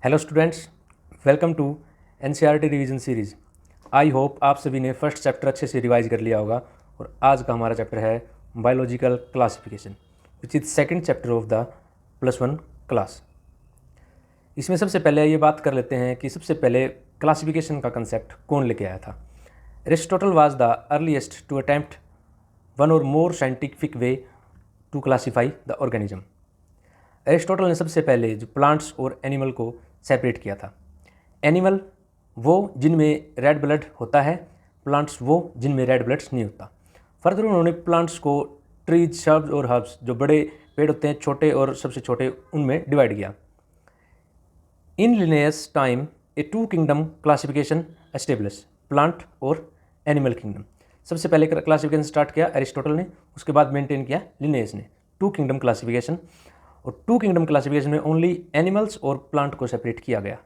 Hello students, welcome to NCERT revision series. I hope आप सभी ने फर्स्ट चैप्टर अच्छे से रिवाइज कर लिया होगा और आज का हमारा चैप्टर है biological classification which is second chapter of the +1 class. इसमें सबसे पहले ये बात कर लेते हैं कि सबसे पहले क्लासिफिकेशन का कंसेप्ट कौन लेके आया था। Aristotle was the earliest to attempt one और more scientific way to classify the organism. Aristotle ने सबसे पहले जो प्लांट्स और एनिमल को सेपरेट किया था। एनिमल वो जिनमें रेड ब्लड होता है, प्लांट्स वो जिनमें रेड ब्लड्स नहीं होता। फर्दर उन्होंने प्लांट्स को ट्रीज, शब्स और हर्ब्स, जो बड़े पेड़ होते हैं, छोटे और सबसे छोटे, उनमें डिवाइड किया। In Linnaeus time a two kingdom classification establish, plant और एनिमल किंगडम। सबसे पहले क्लासिफिकेशन स्टार्ट किया एरिस्टोटल ने, उसके बाद मेंटेन किया लिनियस ने टू किंगडम क्लासिफिकेशन। और टू किंगडम क्लासिफिकेशन में ओनली एनिमल्स और प्लांट को सेपरेट किया गया।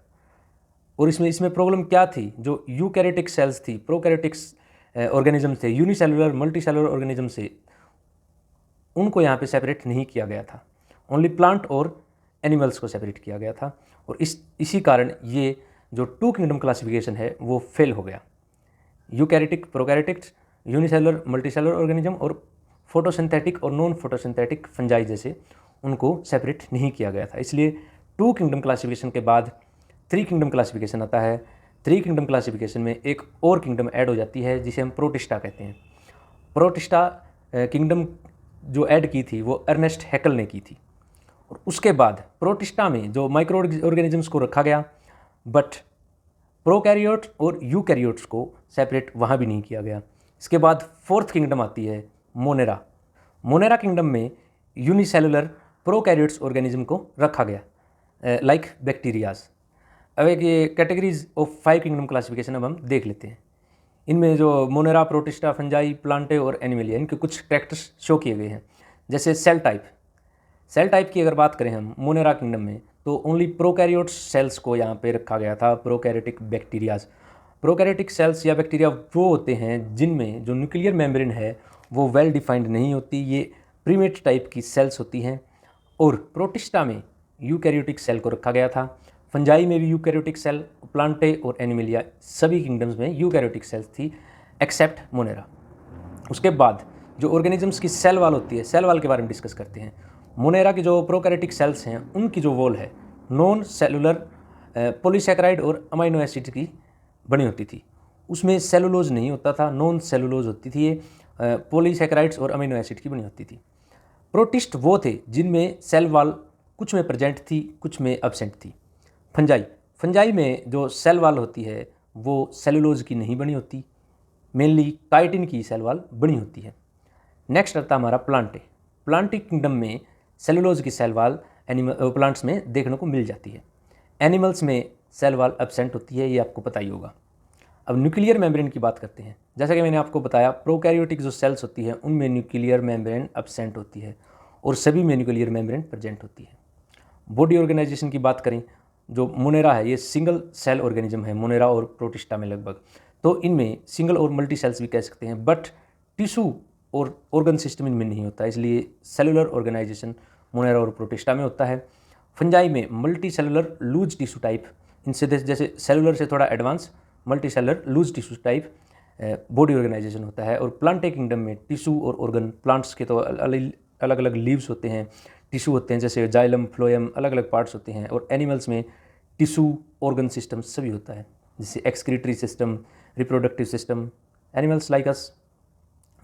और इसमें प्रॉब्लम क्या थी, जो यूकैरियोटिक सेल्स थी, प्रोकैरियोटिक्स ऑर्गेनिज्म थे, यूनिसेलुलर मल्टीसेलुलर ऑर्गेनिज्म से, उनको यहाँ पे सेपरेट नहीं किया गया था। ओनली प्लांट और एनिमल्स को सेपरेट किया गया था। और इसी कारण ये जो टू किंगडम क्लासिफिकेशन है वो फेल हो गया। Eukaryotic, prokaryotics, unicellular multicellular organism और फोटोसिंथेटिक और नॉन फोटोसिंथेटिक फंजाई जैसे उनको सेपरेट नहीं किया गया था। इसलिए टू किंगडम क्लासिफिकेशन के बाद थ्री किंगडम क्लासिफिकेशन आता है। थ्री किंगडम क्लासिफिकेशन में एक और किंगडम ऐड हो जाती है जिसे हम प्रोटिस्टा कहते हैं। प्रोटिस्टा किंगडम जो ऐड की थी वो अर्नेस्ट हैकल ने की थी। और उसके बाद प्रोटिस्टा में जो माइक्रो ऑर्गेनिजम्स को रखा गया, बट प्रोकैरियोट्स और यूकैरियोट्स को सेपरेट वहाँ भी नहीं किया गया। इसके बाद फोर्थ किंगडम आती है मोनेरा। मोनेरा किंगडम में यूनिसेलुलर प्रोकैरियोट्स ऑर्गेनिज्म को रखा गया, लाइक बैक्टीरियाज। अब एक ये कैटेगरीज ऑफ 5 किंगडम क्लासिफिकेशन अब हम देख लेते हैं। इनमें जो मोनेरा, प्रोटिस्टा, फंजाई, प्लांटे और एनिमलिया, इनके कुछ कैरेक्टर्स शो किए गए हैं। जैसे सेल टाइप। सेल टाइप की अगर बात करें हम मोनेरा किंगडम में, तो ओनली प्रोकैरियोट्स सेल्स को यहाँ पे रखा गया था, प्रोकैरियोटिक बैक्टीरियाज। प्रोकैरियोटिक सेल्स या बैक्टीरिया वो होते हैं जिनमें जो न्यूक्लियर मेम्ब्रेन है वो वेल डिफाइंड नहीं होती, ये प्रीमेट टाइप की सेल्स होती हैं। और प्रोटिस्टा में यूकैरियोटिक सेल को रखा गया था। फंजाई में भी यूकैरियोटिक सेल, प्लांटे और एनिमलिया सभी किंगडम्स में यूकैरियोटिक सेल्स थी एक्सेप्ट मोनेरा। उसके बाद जो ऑर्गेनिजम्स की सेल वाल होती है, सेल वाल के बारे में डिस्कस करते हैं। मोनेरा की जो प्रोकैरियोटिक सेल्स हैं उनकी जो वॉल है नॉन सेलुलर पॉलीसैकेराइड और अमाइनो एसिड की बनी होती थी। उसमें सेलुलोज नहीं होता था, नॉन सेलुलोज होती थी, ये पॉलीसैकेराइड्स और अमीनो एसिड की बनी होती थी। प्रोटिस्ट वो थे जिनमें सेल वाल कुछ में प्रेजेंट थी, कुछ में एब्सेंट थी। फंजाई में जो सेल वाल होती है वो सेलुलोज की नहीं बनी होती, मेनली काइटिन की सेल वाल बनी होती है। नेक्स्ट आता हमारा प्लांटे। प्लांटे किंगडम में सेलुलोज की सेल वाल प्लांट्स में देखने को मिल जाती है। एनिमल्स में सेल वाल एब्सेंट होती है, ये आपको पता ही होगा। अब न्यूक्लियर मेम्ब्रेन की बात करते हैं। जैसा कि मैंने आपको बताया, प्रोकैरियोटिक जो सेल्स होती है उनमें न्यूक्लियर मेम्ब्रेन एब्सेंट होती है और सभी में न्यूक्लियर मेम्ब्रेन प्रेजेंट होती है। बॉडी ऑर्गेनाइजेशन की बात करें, जो मोनेरा है ये सिंगल सेल ऑर्गेनिज्म है, मोनेरा और प्रोटिस्टा में लगभग। तो इनमें सिंगल और मल्टी सेल्स भी कह सकते हैं, बट टिश्यू और ऑर्गन सिस्टम इनमें नहीं होता, इसलिए सेलुलर ऑर्गेनाइजेशन मोनेरा और प्रोटिस्टा में होता है। फंजाई में multi cellular loose tissue type, इनसे जैसे सेलुलर से थोड़ा advance multi cellular loose tissue type body organization होता है। और प्लांटे किंगडम में टिश्यू और ऑर्गन, प्लांट्स के तो अलग अलग लीव्स होते हैं, टिश्यू होते हैं, जैसे जाइलम, फ्लोएम, अलग अलग पार्ट्स होते हैं। और एनिमल्स में टिश्यू, ऑर्गन सिस्टम सभी होता है, जैसे excretory system, reproductive system, animals like us.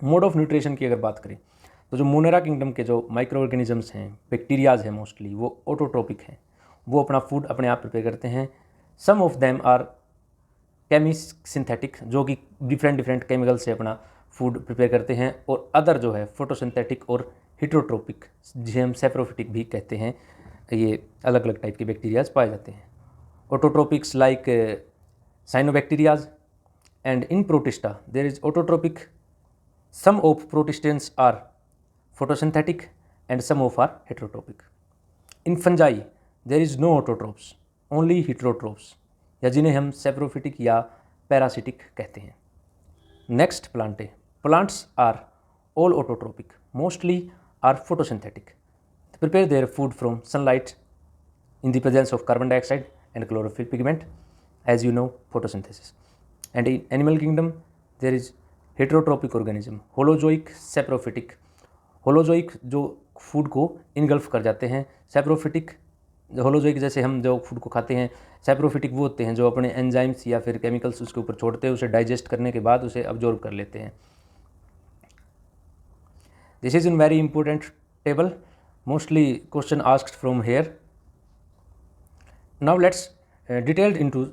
Mode of nutrition की अगर बात करें तो जो मोनेरा किंगडम के जो माइक्रो ऑर्गेनिजम्स हैं, बैक्टीरियाज हैं मोस्टली, वो ऑटोट्रोपिक हैं, वो अपना फूड अपने आप प्रिपेयर करते हैं। सम ऑफ देम आर केमिसिंथेटिक, जो कि डिफरेंट केमिकल से अपना फूड प्रिपेयर करते हैं। और अदर जो है फोटोसिंथेटिक और हेटेरोट्रोपिक, जिसे हम सेप्रोफिटिक भी कहते हैं, ये अलग अलग टाइप के बैक्टीरियाज पाए जाते हैं। Autotrophics like cyanobacterias and in protista there is autotrophic. Some of protistans are photosynthetic and some of are heterotrophic. In fungi there is no autotrophs, only heterotrophs, या जिन्हें हम सेप्रोफिटिक या पैरासिटिक कहते हैं। Next plantae. Plants are all autotrophic, mostly are photosynthetic, prepare their food from sunlight in the presence of carbon dioxide and chlorophyll pigment, as you know, photosynthesis. And in animal kingdom there is heterotrophic organism, holozoic, saprophytic. Holozoic जो food को engulf कर जाते हैं, saprophytic holozoic जैसे हम जो food को खाते हैं, सैप्रोफिटिक वो होते हैं जो अपने एंजाइम्स या फिर केमिकल्स उसके ऊपर छोड़ते हैं, उसे डाइजेस्ट करने के बाद उसे अब्जॉर्ब कर लेते हैं. This is in very important table, mostly question asked from here. Now let's detailed into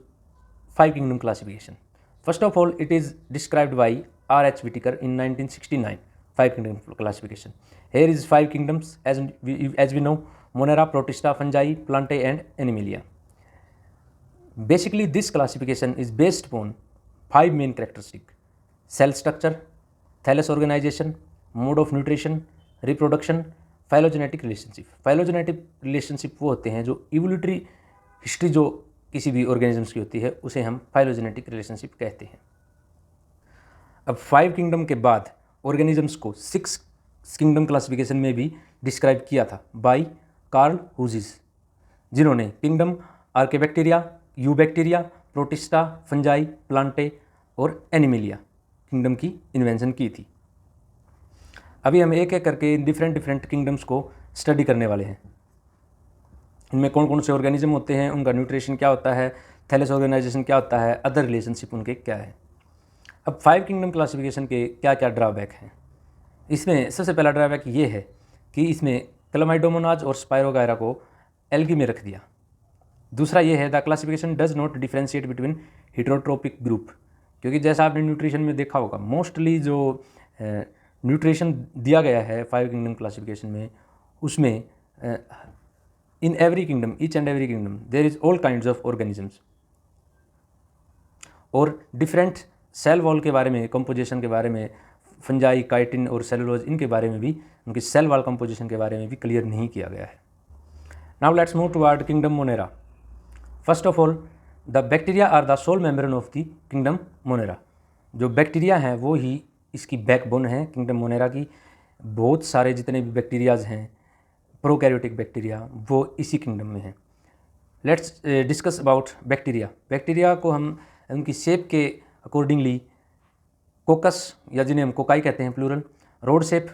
5 kingdom classification. First of all, it is described by R.H. Whitaker in 1969. 5 kingdom classification. Here is 5 kingdoms as we know: Monera, Protista, Fungi, Plantae and Animalia. Basically this classification is based upon 5 main characteristics: cell structure, thallus organization, mode of nutrition, reproduction, phylogenetic relationship. Phylogenetic relationship वो होते हैं जो evolutionary history जो किसी भी organisms की होती है उसे हम phylogenetic relationship कहते हैं. अब 5 kingdom के बाद ऑर्गेनिजम्स को 6 किंगडम क्लासिफिकेशन में भी डिस्क्राइब किया था बाय कार्ल हुजिस, जिन्होंने kingdom archaebacteria, eubacteria, protista, fungi, plantae और एनिमेलिया किंगडम की इन्वेंशन की थी. अभी हम एक एक करके डिफरेंट किंगडम्स को स्टडी करने वाले हैं. इनमें कौन कौन से ऑर्गेनिज्म होते हैं, उनका न्यूट्रिशन क्या होता है, थैलस ऑर्गेनाइजेशन क्या होता है, अदर रिलेशनशिप उनके क्या है. अब 5 किंगडम क्लासिफिकेशन के क्या क्या ड्रॉबैक हैं. इसमें सबसे पहला ड्रॉबैक ये है कि इसमें क्लमाइडोमोनाज और स्पायरोगायरा को एल्गी में रख दिया. दूसरा ये है the classification does not differentiate between heterotrophic group, क्योंकि जैसा आपने न्यूट्रिशन में देखा होगा मोस्टली जो न्यूट्रिशन दिया गया है 5 किंगडम क्लासिफिकेशन में, उसमें in every kingdom, each and every kingdom there is all kinds of organisms. और डिफरेंट सेल वॉल के बारे में, कंपोजिशन के बारे में, फंजाई, काइटिन और सेलुलोज, इनके बारे में भी, उनकी सेल वॉल कंपोजिशन के बारे में भी क्लियर नहीं किया गया है. Now let's move toward kingdom Monera. First of all the bacteria are the sole membrane of the kingdom Monera. जो बैक्टीरिया हैं वो ही इसकी बैकबोन है किंगडम मोनेरा की. बहुत सारे जितने भी बैक्टीरियाज हैं, प्रोकैरियोटिक बैक्टीरिया, वो इसी किंगडम में हैं. Let's discuss about bacteria. Bacteria को हम उनकी शेप के अकॉर्डिंगली कोकस, या जिन्हें हम कोकाई कहते हैं प्लूरल, रोड शेप,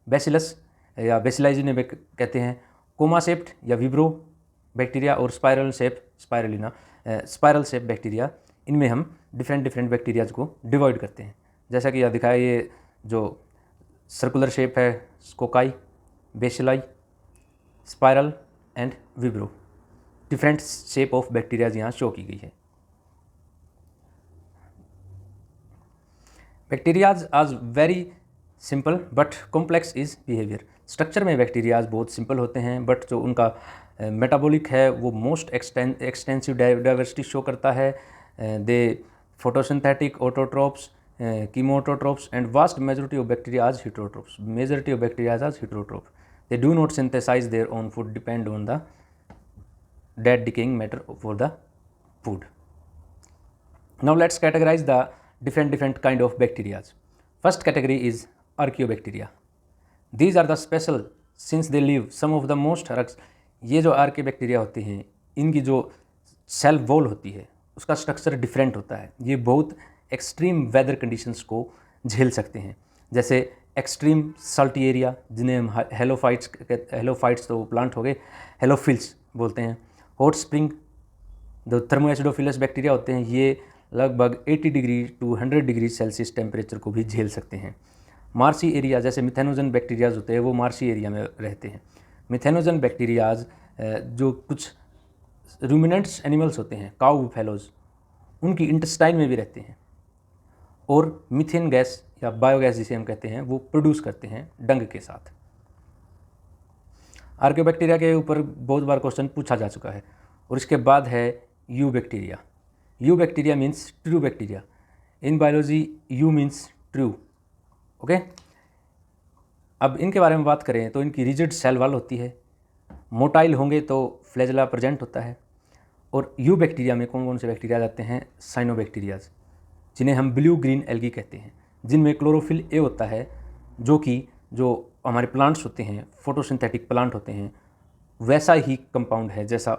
बेसिलस या बेसिलाई जिन्हें कहते हैं, कोमा शेप्ड या विब्रो बैक्टीरिया, और spiral shape, spirulina, spiral shape bacteria. इनमें हम डिफरेंट बैक्टीरियाज को डिवाइड करते हैं. जैसा कि यह दिखाया, ये जो सर्कुलर शेप है cocci, bacilli, spiral and विब्रो, different shape of bacterias यहाँ शो की गई है. बैक्टीरियाज आज very simple but complex is behaviour. Structure में बैक्टीरियाज बहुत सिंपल होते हैं, बट जो उनका मेटाबॉलिक है वो मोस्ट एक्सटेंसिव डाइवर्सिटी शो करता है. They photosynthetic, autotrophs, chemoautotrophs and vast majority of bacteria आज heterotrophs. Majority of bacteria as heterotroph. They do not synthesize their own food, depend on the dead decaying matter for the food. Now let's categorize the different kind of bacteria. First category is archaeobacteria. These are the special since they live some of the most. ये जो archaeobacteria होते हैं, इनकी जो cell wall होती है उसका structure different होता है. ये बहुत एक्सट्रीम वेदर कंडीशंस को झेल सकते हैं, जैसे एक्सट्रीम सल्टी एरिया, जिन्हें हम हेलोफाइट्स तो प्लांट हो गए, हेलोफिल्स बोलते हैं. हॉट स्प्रिंग, जो थर्मोएसिडोफिलस बैक्टीरिया होते हैं, ये लगभग 80 degree to 100 degree Celsius temperature को भी झेल सकते हैं. मार्सी एरिया, जैसे मिथेनोजन बैक्टीरियाज होते हैं, वो मार्सी एरिया में रहते हैं. मिथेनोजन बैक्टीरियाज जो कुछ रूमिनेंट्स एनिमल्स होते हैं, काऊ बुफेलोज, उनकी इंटेस्टाइन में भी रहते हैं, और मीथेन गैस या बायोगैस जिसे हम कहते हैं वो प्रोड्यूस करते हैं डंग के साथ. आर्कियोबैक्टीरिया के ऊपर बहुत बार क्वेश्चन पूछा जा चुका है. और इसके बाद है you bacteria. You bacteria means true bacteria. In biology you means true. Okay, अब इनके बारे में बात करें तो इनकी रिजिड सेल वॉल होती है, मोटाइल होंगे तो फ्लैजेला प्रेजेंट होता है. और यू बैक्टीरिया में कौन कौन से बैक्टीरिया आते हैं? साइनोबैक्टीरियाज, जिन्हें हम ब्लू ग्रीन एल्गी कहते हैं, जिनमें क्लोरोफिल ए होता है, जो हमारे प्लांट्स होते हैं, फोटोसिंथेटिक प्लांट होते हैं, वैसा ही कंपाउंड है जैसा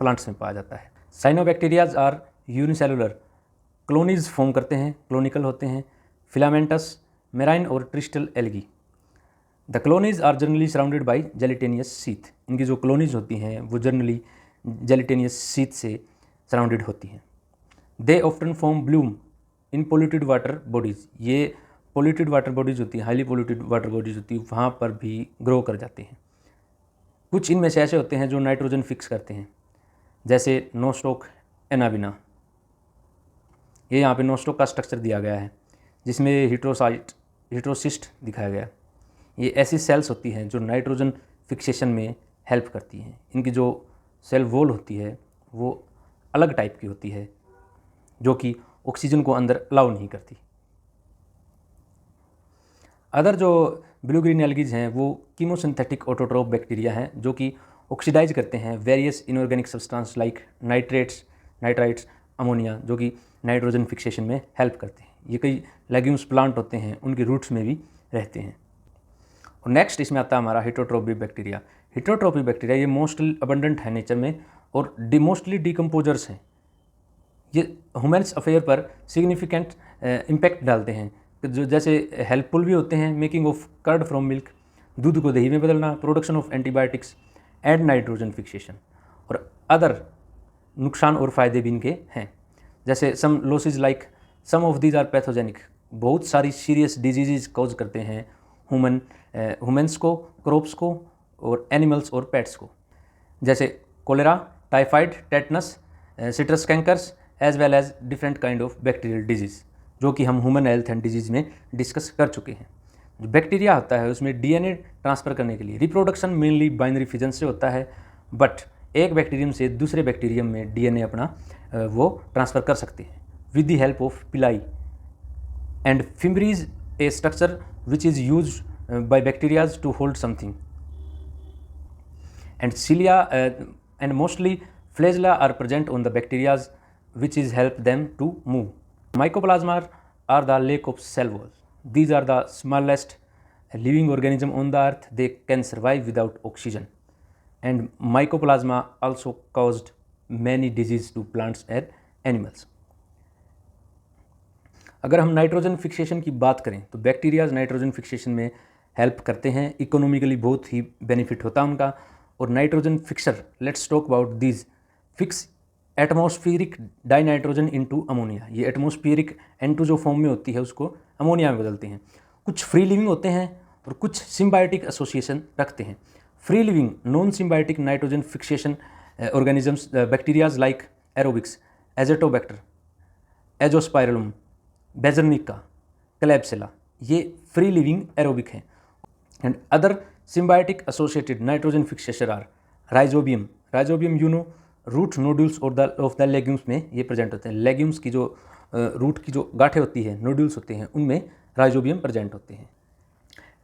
प्लांट्स में पाया जाता है. Cyanobacterias are unicellular, colonies form करते हैं, क्लोनिकल होते हैं। फिलामेंटस, मेराइन और terrestrial algae. The colonies are generally surrounded by gelatinous sheath, इनकी जो क्लोनीज होती हैं वो जनरली जेलिटेनियस सीथ से सराउंडेड होती हैं। They often form bloom in polluted water bodies, ये पोल्यूटेड वाटर बॉडीज़ होती हैं, हाईली पोल्यूटेड वाटर बॉडीज़ होती है, वहाँ पर भी ग्रो कर जाते हैं। कुछ इनमें से ऐसे होते हैं जो नाइट्रोजन फिक्स करते हैं, जैसे नोस्टोक एनाबिना। ये यहाँ पे नोस्टोक का स्ट्रक्चर दिया गया है जिसमें हिट्रोसिस्ट दिखाया गया। ये ऐसी सेल्स होती हैं जो नाइट्रोजन फिक्सेशन में हेल्प करती हैं। इनकी जो सेल वॉल होती है वो अलग टाइप की होती है जो कि ऑक्सीजन को अंदर अलाउ नहीं करती। अदर जो ब्लू ग्रीन एल्गीज हैं वो कीमोसिंथेटिक ऑटोट्रोफ बैक्टीरिया हैं जो कि ऑक्सीडाइज करते हैं various inorganic substance like nitrites, ammonia, जो कि नाइट्रोजन फिक्सेशन में हेल्प करते हैं। ये कई लेग्यूम्स प्लांट होते हैं उनकी रूट्स में भी रहते हैं। और नेक्स्ट इसमें आता है हमारा हिटरोट्रोपिक बैक्टीरिया। हिटरोट्रोपिक बैक्टीरिया ये मोस्टली अबंडेंट है नेचर में और मोस्टली डिकम्पोजर्स हैं। ये ह्यूमन्स अफेयर पर सिग्निफिकेंट इम्पैक्ट डालते हैं, जो जैसे हेल्पफुल भी होते हैं, making of curd from milk, दूध को दही में बदलना, production of antibiotics and nitrogen fixation. और अदर नुकसान और फ़ायदे भी इनके हैं, जैसे some losses like some of these are pathogenic, बहुत सारी सीरियस डिजीज़ कॉज करते हैं ह्यूमन्स को, क्रॉप्स को और एनिमल्स और पेट्स को, जैसे cholera, typhoid, tetanus, citrus cankers as well as different kind of bacterial disease, जो कि हम ह्यूमन हेल्थ एंड डिजीज़ में डिस्कस कर चुके हैं। जो बैक्टीरिया होता है उसमें डीएनए ट्रांसफ़र करने के लिए रिप्रोडक्शन मेनली बाइनरी फिजन से होता है, बट एक बैक्टीरियम से दूसरे बैक्टीरियम में डीएनए अपना वो ट्रांसफ़र कर सकते हैं with the help of pili and fimbriae, a structure which is use by bacterias to hold something, and cilia and mostly flagella are present on the bacterias which is help them to move. Mycoplasma are the lack of cell wall. These are the smallest living organism on the earth. They can survive without oxygen, and mycoplasma also caused many diseases to plants and animals. अगर हम nitrogen fixation की बात करें तो bacterias nitrogen fixation में help करते हैं, economically बहुत ही बेनिफिट होता है उनका। और nitrogen fixer, let's talk about these, fix atmospheric dinitrogen into ammonia. ये एटमॉस्फेरिक N2 जो फॉर्म में होती है उसको अमोनिया में बदलते हैं। कुछ फ्री लिविंग होते हैं और कुछ सिम्बायोटिक एसोसिएशन रखते हैं। Free living non symbiotic nitrogen fixation organisms bacterias like aerobics, Azotobacter, Azospirillum, Beijerinckia, Klebsiella, ये फ्री लिविंग एरोबिक हैं। And other symbiotic associated nitrogen fixator are rhizobium root nodules और of the legumes में ये present होते हैं। Legumes की जो root की जो गांठें होती हैं, नोड्यूल्स होते हैं, उनमें राइजोबियम प्रेजेंट होते हैं।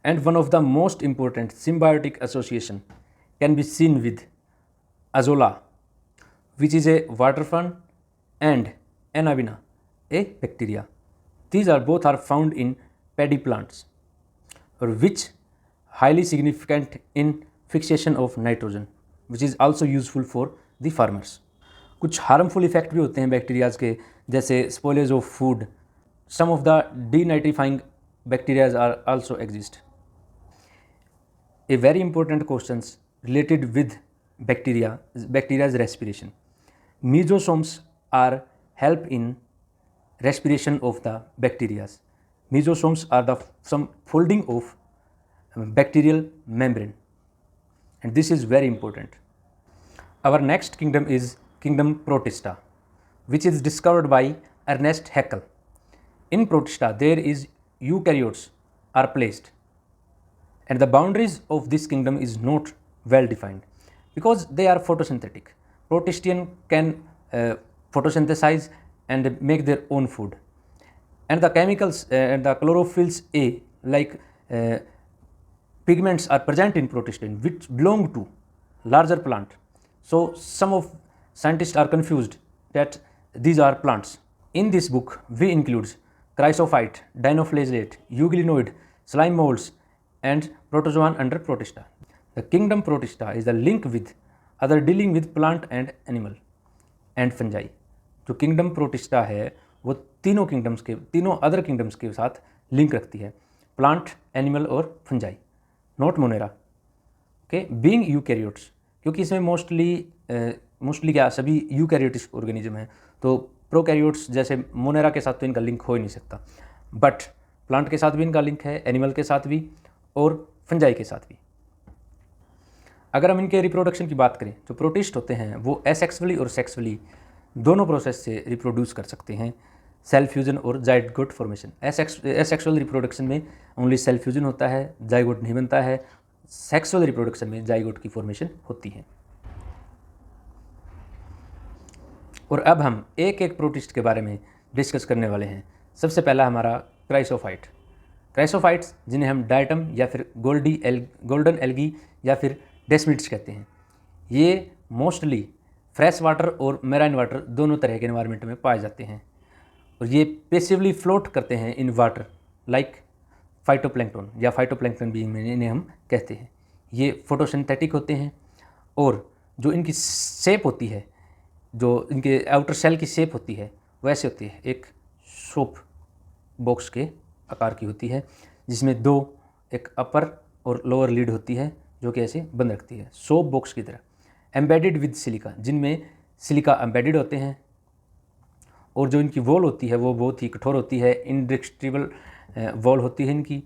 And one of the most important symbiotic association can be seen with azolla which is a water fern and Anabaena, A bacteria. These are both are found in paddy plants or which highly significant in fixation of nitrogen, which is also useful for the farmers. कुछ harmful effect भी होते हैं bacterias के, जैसे spoilage of food. Some of the denitrifying bacterias are also exist. A very important questions related with bacterias respiration. Mesosomes are help in respiration of the bacteria. Mesosomes are the some folding of bacterial membrane, and this is very important. Our next kingdom is kingdom Protista, which is discovered by Ernest Haeckel. In Protista there is eukaryotes are placed, and the boundaries of this kingdom is not well defined because they are photosynthetic. Protistian can photosynthesize and make their own food, and the chemicals and the chlorophylls A like pigments are present in Protistian which belong to larger plant. So some of scientists are confused that these are plants. In this book we includes chrysophyte, dinoflagellate, euglenoid, slime molds and protozoan under Protista. The kingdom Protista is the link with other dealing with plant and animal, and fungi. जो kingdom protista है वो तीनों other kingdoms के साथ link रखती है, plant, animal और fungi, not Monera. Okay, being eukaryotes, क्योंकि इसमें मोस्टली क्या सभी यूकैरियोटिक ऑर्गेनिज्म है, तो प्रोकैरियोट्स जैसे मोनेरा के साथ तो इनका लिंक हो ही नहीं सकता, बट प्लांट के साथ भी इनका लिंक है, एनिमल के साथ भी और फंजाई के साथ भी। अगर हम इनके रिप्रोडक्शन की बात करें, जो प्रोटिस्ट होते हैं वो एसेक्सुअली और सेक्सुअली दोनों प्रोसेस से रिप्रोड्यूस कर सकते हैं, सेल फ्यूजन और जाइगोट फॉर्मेशन। एसेक्सुअल रिप्रोडक्शन में ओनली सेल फ्यूजन होता है, जाइगोट नहीं बनता है। सेक्सुअल रिप्रोडक्शन में जाइगोट की फॉर्मेशन होती है। और अब हम एक एक प्रोटिस्ट के बारे में डिस्कस करने वाले हैं। सबसे पहला हमारा क्राइसोफाइट। क्राइसोफाइट्स, जिन्हें हम डायटम या फिर गोल्डन एल्गी या फिर डेस्मिड्स कहते हैं, ये मोस्टली फ्रेश वाटर और मेराइन वाटर दोनों तरह के एनवायरनमेंट में पाए जाते हैं, और ये पेसिवली फ्लोट करते हैं इन वाटर लाइक फाइटोप्लैंक्टन या फाइटोप्लैंक्टन भी इन्हें हम कहते हैं। ये फोटोसिंथेटिक होते हैं, और जो इनकी शेप होती है, जो इनके आउटर सेल की शेप होती है वैसे होती है, एक सोप बॉक्स के आकार की होती है, जिसमें दो एक अपर और लोअर लीड होती है जो कि ऐसे बंद रखती है, सोप बॉक्स की तरह। एम्बेडेड विद सिलिका, जिनमें सिलिका एम्बेडेड होते हैं, और जो इनकी वॉल होती है वो बहुत ही कठोर होती है, इंडेस्ट्रिबल वॉल होती है इनकी।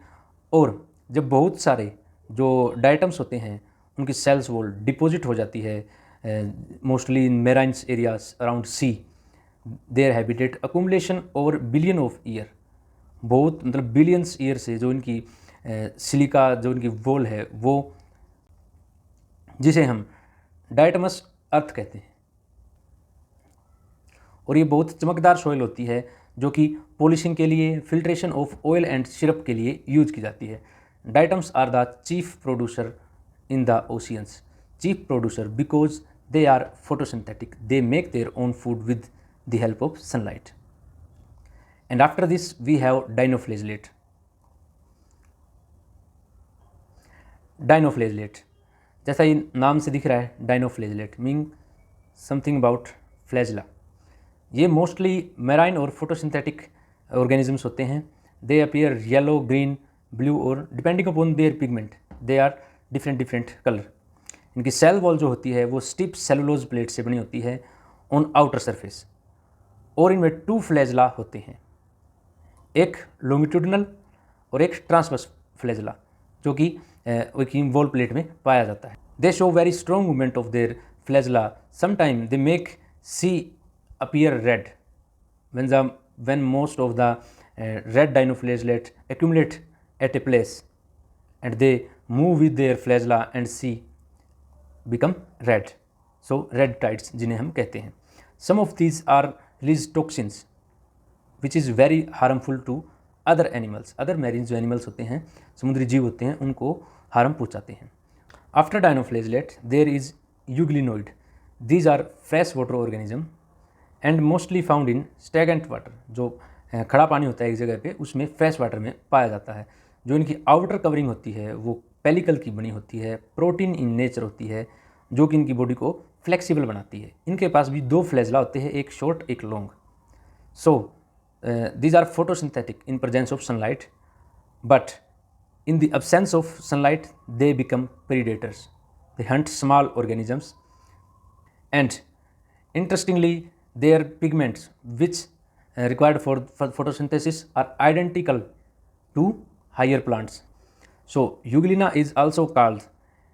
और जब बहुत सारे जो डायटम्स होते हैं उनकी सेल्स वॉल डिपॉजिट हो जाती है, mostly in marines areas around sea, their habitat accumulation over billion of year, बहुत मतलब बिलियंस ईयर से जो इनकी सिलिका जो इनकी वॉल है वो, जिसे हम डायटमस अर्थ कहते हैं, और ये बहुत चमकदार सॉइल होती है जो कि पॉलिशिंग के लिए, filtration of oil and syrup के लिए यूज की जाती है। Diatoms are the chief producer in the oceans. Chief producer because they are photosynthetic, they make their own food with the help of sunlight. And after this we have dinoflagellate. Dinoflagellate, जैसा ये नाम से दिख रहा है, dinoflagellate mean something about flagella. ये mostly marine और photosynthetic organisms होते हैं। They appear yellow, green, blue और depending upon their pigment they are different colour. इनकी सेल वॉल जो होती है वो स्टिप सेलुलोज प्लेट से बनी होती है ऑन आउटर सरफेस, और इनमें 2 फ्लैजला होते हैं, एक लॉन्गिट्यूडिनल और एक ट्रांसवर्स फ्लैजला, जो कि वॉल प्लेट में पाया जाता है। They show very strong movement of their flagella, sometime they make sea appear red when most of the red dinoflagellate accumulate at a place, and they move with their flagella and see become red, so red tides जिन्हें हम कहते हैं। some of these are release toxins which is very harmful to other animals, other marine जो animals होते हैं, समुद्री जीव होते हैं, उनको हार्म पहुँचाते हैं। after dinoflagellate there is euglenoid, these are fresh water organism and mostly found in stagnant water, जो खड़ा पानी होता है एक जगह पे उसमें फ्रेश वाटर में पाया जाता है। जो इनकी आउटर कवरिंग होती है वो पेलिकल की बनी होती है, प्रोटीन इन नेचर होती है, जो कि इनकी बॉडी को फ्लेक्सिबल बनाती है। इनके पास भी 2 फ्लैजला होते हैं, एक शॉर्ट एक long. So these are photosynthetic in presence of sunlight, but in the absence of sunlight they become predators, they hunt small organisms, and interestingly their pigments which required for photosynthesis are identical to higher plants. So euglena is also called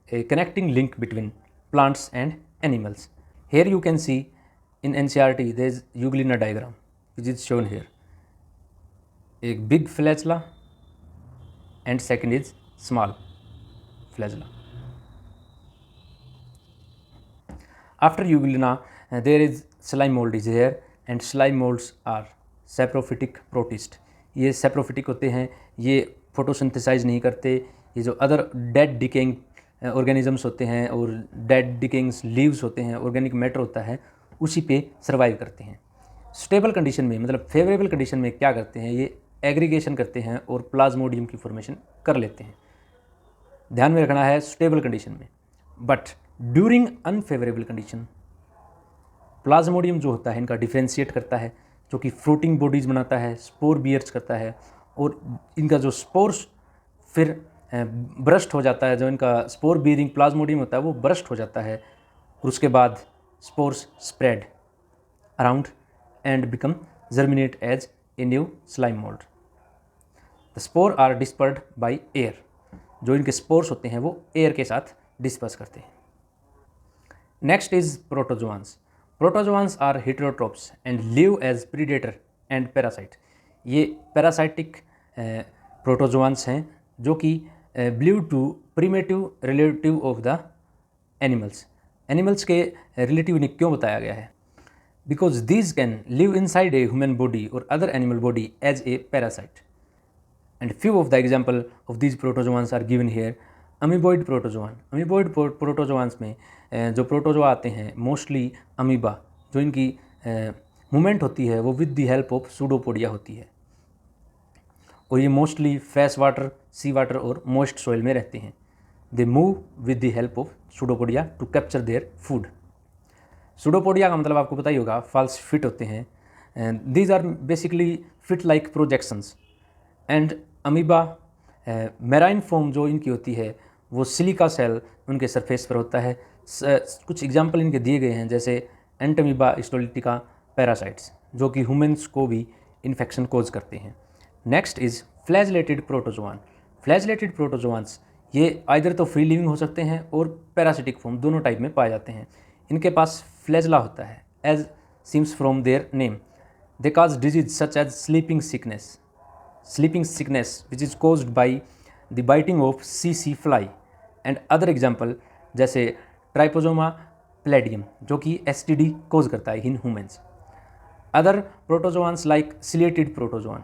a connecting link between plants and animals. Here you can see in NCERT there is euglena diagram which is shown here. A big flagella and second is small flagella. After euglena there is slime mold is here, and slime molds are saprophytic protist. ये saprophytic होते हैं, ये photosynthesise नहीं करते। ये जो other dead decaying organisms होते हैं और डेड डिकेइंग लीव्स होते हैं, ऑर्गेनिक मैटर होता है, उसी पे सर्वाइव करते हैं। स्टेबल कंडीशन में मतलब फेवरेबल कंडीशन में क्या करते हैं, ये एग्रीगेशन करते हैं और प्लाज्मोडियम की फॉर्मेशन कर लेते हैं। ध्यान में रखना है स्टेबल कंडीशन में, but during unfavourable condition Plasmodium जो होता है इनका डिफ्रेंशिएट करता है, जो कि फ्रूटिंग बॉडीज़ बनाता है, स्पोर बियर्स करता है, और इनका जो स्पोर्स फिर ब्रस्ट हो जाता है, जो इनका स्पोर बियरिंग प्लाज्मोडियम होता है वो ब्रस्ट हो जाता है, और उसके बाद spores spread around and become germinate as a new slime mould. The spore are dispersed by air, जो इनके स्पोर्स होते हैं वो एयर के साथ डिस्पर्स करते हैं। Next is protozoans. Protozoans are heterotrophs and live as predator and parasite. ये पैरासाइटिक प्रोटोजोआंस हैं जो कि believe to primitive relative of the animals. Animals के रिलेटिव इन्हें क्यों बताया गया है? Because these can live inside a human body और other animal body as a parasite. And few of the example of these protozoans are given here. Amoeboid protozoan, amoeboid protozoans में जो protozoa आते हैं मोस्टली अमीबा, जो इनकी movement होती है वो with the help of pseudopodia होती है, और ये mostly fresh water, sea water और मॉइस्ट सॉइल में रहते हैं। They move with the help of pseudopodia to capture their food. Pseudopodia का मतलब आपको पता ही होगा, फॉल्स फिट होते हैं। These are basically feet like projections. And amoeba marine form जो इनकी होती है वो सिलिका सेल उनके सरफेस पर होता है। कुछ एग्जांपल इनके दिए गए हैं, जैसे एंटमीबा हिस्टोलिटिका पैरासाइट्स, जो कि ह्यूमन्स को भी इन्फेक्शन कोज करते हैं। Next is flagellated protozoan. Flagellated protozoans ये आइदर तो फ्री लिविंग हो सकते हैं और पैरासिटिक फॉर्म, दोनों टाइप में पाए जाते हैं। इनके पास फ्लैजला होता है, as seems from their name. They cause disease such as sleeping sickness which is caused by the biting of CC fly and other example जैसे ट्राइपोजोमा प्लेडियम, जो कि STD कोज करता है in humans. Other protozoans like ciliated protozoan.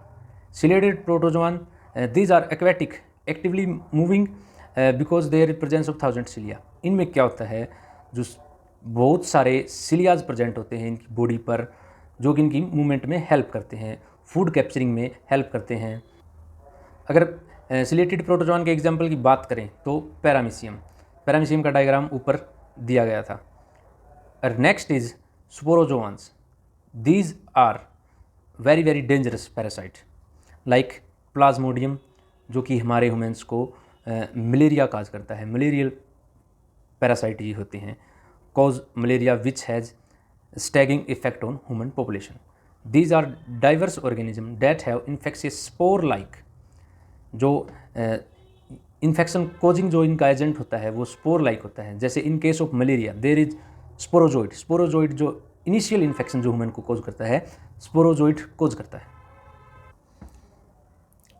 Ciliated protozoan these are aquatic actively moving because their presence of 1000 cilia. इनमें क्या होता है, जो बहुत सारे सिलियाज प्रेजेंट होते हैं इनकी बॉडी पर, जो कि इनकी मूवमेंट में हेल्प करते हैं, फूड कैप्चरिंग में हेल्प करते हैं। अगर सिलेटेड प्रोटोजोआन के एग्जाम्पल की बात करें तो पैरामीशियम का डायग्राम ऊपर दिया गया था। और next is sporozoans. These are very very dangerous parasite like plasmodium, जो कि हमारे ह्यूमन्स को मलेरिया काज करता है। मलेरियल पैरासाइट ये होते हैं, cause malaria which has staggering effect on human population. These are diverse organisms that have infectious spore like, जो इन्फेक्शन कोजिंग जो इनका एजेंट होता है वो स्पोर लाइक होता है। जैसे in case of malaria there is sporozoite जो इनिशियल इन्फेक्शन जो ह्यूमन को कोज करता है, स्पोरोजोइड कोज करता है।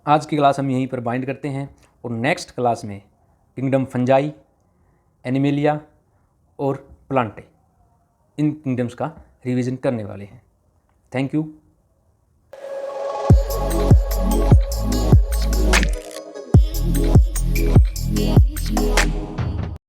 आज की क्लास हम यहीं पर बाइंड करते हैं, और नेक्स्ट क्लास में किंगडम फंजाई, एनिमेलिया और प्लांटे, इन किंगडम्स का रिवीजन करने वाले हैं। Thank you.